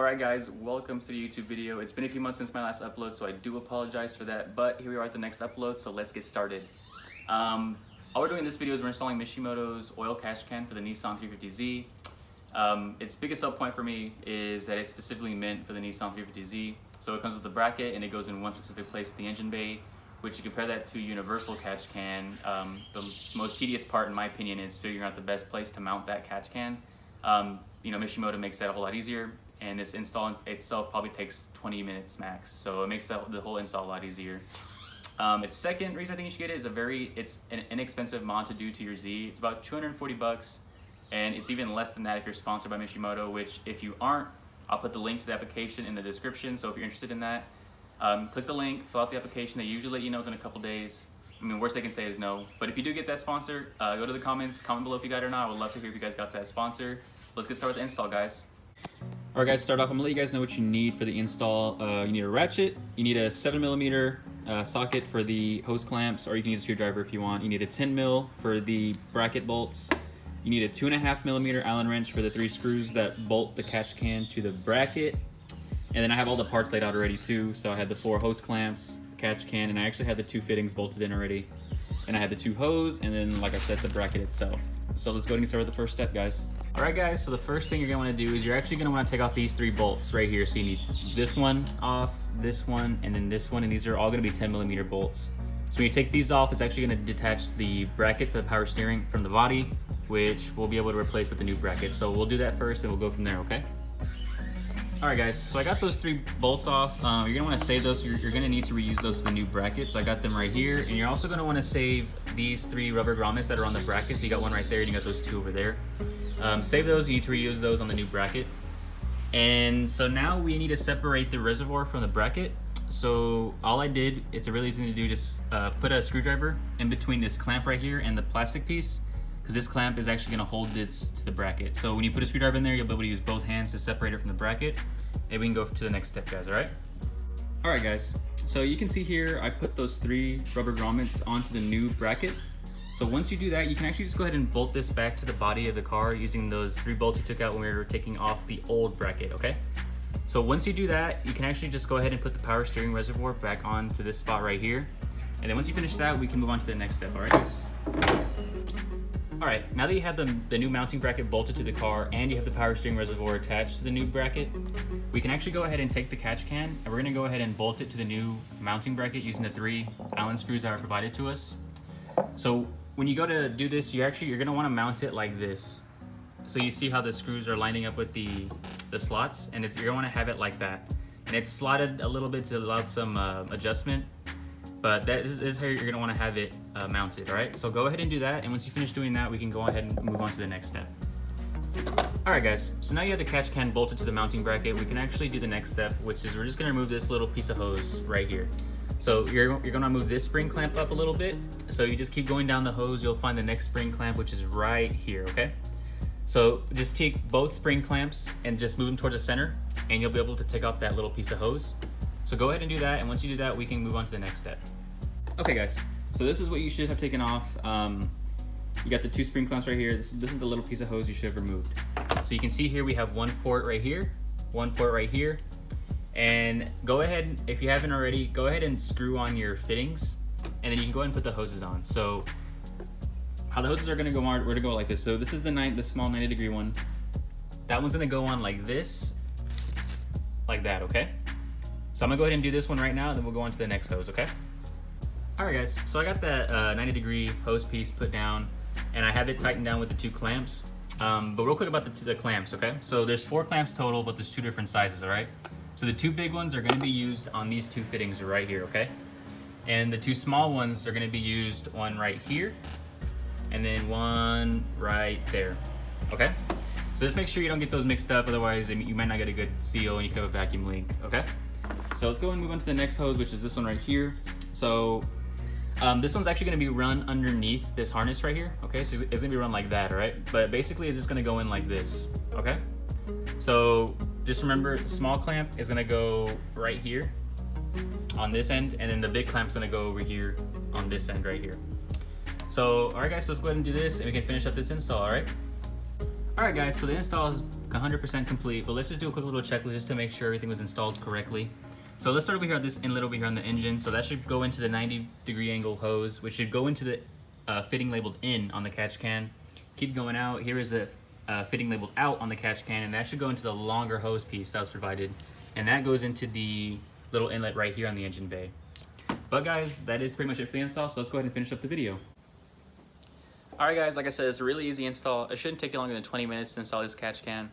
Alright guys, welcome to the YouTube video. It's been a few months since my last upload, so I do apologize for that, but here we are at the next upload, so let's get started. All we're doing in this video is we're installing Mishimoto's Oil Catch Can for the Nissan 350Z. Its biggest sell point for me is that it's specifically meant for the Nissan 350Z. So it comes with a bracket and it goes in one specific place, the engine bay, which you compare that to universal catch can. The most tedious part in my opinion is figuring out the best place to mount that catch can. Mishimoto makes that a whole lot easier, and this install itself probably takes 20 minutes max, so it makes the whole install a lot easier. Its second reason I think you should get it is it's an inexpensive mod to do to your Z. It's about 240 bucks, and it's even less than that if you're sponsored by Mishimoto, which if you aren't, I'll put the link to the application in the description, so if you're interested in that, click the link, fill out the application. They usually let you know within a couple days. I mean, worst they can say is no, but if you do get that sponsor, go to the comments, comment below if you got it or not. I would love to hear if you guys got that sponsor. Let's get started with the install, guys. Alright guys, to start off, I'm gonna let you guys know what you need for the install. You need a ratchet, you need a 7mm socket for the hose clamps, or you can use a screwdriver if you want. You need a 10mm for the bracket bolts. You need a 2.5mm Allen wrench for the 3 screws that bolt the catch can to the bracket. And then I have all the parts laid out already too. So I had the 4 hose clamps, the catch can, and I actually had the 2 fittings bolted in already. And I had the 2 hose, and then like I said, the bracket itself. So let's go ahead and start with the first step, guys. Alright guys, so the first thing you're gonna wanna do is you're actually gonna wanna take off these 3 bolts right here. So you need this one off, this one, and then this one, and these are all gonna be 10mm bolts. So when you take these off, it's actually gonna detach the bracket for the power steering from the body, which we'll be able to replace with the new bracket. So we'll do that first and we'll go from there, okay? Alright guys, so I got those 3 bolts off. You're gonna wanna save those. You're gonna need to reuse those for the new bracket. So I got them right here, and you're also gonna wanna save these 3 rubber grommets that are on the bracket. So you got one right there, and you got those 2 over there. Save those. You need to reuse those on the new bracket. And so now we need to separate the reservoir from the bracket. So all I did, it's a really easy thing to do, just put a screwdriver in between this clamp right here and the plastic piece, because this clamp is actually going to hold this to the bracket. So when you put a screwdriver in there, you'll be able to use both hands to separate it from the bracket, and we can go to the next step, guys. All right guys, so you can see here I put those 3 rubber grommets onto the new bracket. So once you do that, you can actually just go ahead and bolt this back to the body of the car using those 3 bolts you took out when we were taking off the old bracket, okay? So once you do that, you can actually just go ahead and put the power steering reservoir back onto this spot right here. And then once you finish that, we can move on to the next step, all right guys? All right, now that you have the new mounting bracket bolted to the car and you have the power steering reservoir attached to the new bracket, we can actually go ahead and take the catch can, and we're gonna go ahead and bolt it to the new mounting bracket using the 3 Allen screws that are provided to us. So when you go to do this, you're gonna wanna mount it like this. So you see how the screws are lining up with the slots, and you're gonna wanna have it like that. And it's slotted a little bit to allow some adjustment, but that is how you're gonna wanna have it mounted, all right? So go ahead and do that, and once you finish doing that, we can go ahead and move on to the next step. All right guys, so now you have the catch can bolted to the mounting bracket, we can actually do the next step, which is we're just gonna remove this little piece of hose right here. So you're gonna move this spring clamp up a little bit. So you just keep going down the hose, you'll find the next spring clamp, which is right here, okay? So just take both spring clamps and just move them towards the center, and you'll be able to take off that little piece of hose. So go ahead and do that, and once you do that, we can move on to the next step. Okay guys, so this is what you should have taken off. You got the 2 spring clamps right here. This is the little piece of hose you should have removed. So you can see here we have 1 port right here, 1 port right here. And go ahead, if you haven't already, go ahead and screw on your fittings, and then you can go ahead and put the hoses on. So how the hoses are gonna go on, we're gonna go like this. So this is the small 90-degree one. That one's gonna go on like this, like that, okay? So I'm gonna go ahead and do this one right now, and then we'll go on to the next hose, okay? All right guys, so I got that 90-degree hose piece put down, and I have it tightened down with the 2 clamps. But real quick about the clamps, okay? So there's 4 clamps total, but there's 2 different sizes, all right? So the 2 big ones are gonna be used on these 2 fittings right here, okay? And the 2 small ones are gonna be used, one right here, and then one right there, okay? So just make sure you don't get those mixed up, otherwise you might not get a good seal and you could have a vacuum leak, okay? So let's go and move on to the next hose, which is this one right here. So this one's actually gonna be run underneath this harness right here, okay? So it's gonna be run like that, all right? But basically it's just gonna go in like this, okay? So just remember, small clamp is gonna go right here on this end, and then the big clamp's gonna go over here on this end right here. So, all right guys, so let's go ahead and do this, and we can finish up this install, all right? All right guys, so the install is 100% complete, but let's just do a quick little checklist just to make sure everything was installed correctly. So let's start over here at this inlet over here on the engine. So that should go into the 90-degree angle hose, which should go into the fitting labeled in on the catch can. Keep going out. Here is a fitting labeled out on the catch can, and that should go into the longer hose piece that was provided. And that goes into the little inlet right here on the engine bay. But guys, that is pretty much it for the install, so let's go ahead and finish up the video. Alright guys, like I said, it's a really easy install. It shouldn't take you longer than 20 minutes to install this catch can.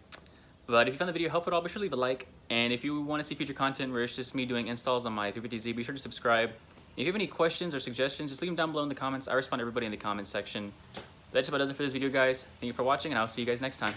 But if you found the video helpful at all, be sure to leave a like. And if you want to see future content where it's just me doing installs on my 350Z, be sure to subscribe. If you have any questions or suggestions, just leave them down below in the comments. I respond to everybody in the comments section. That just about does it for this video, guys. Thank you for watching, and I'll see you guys next time.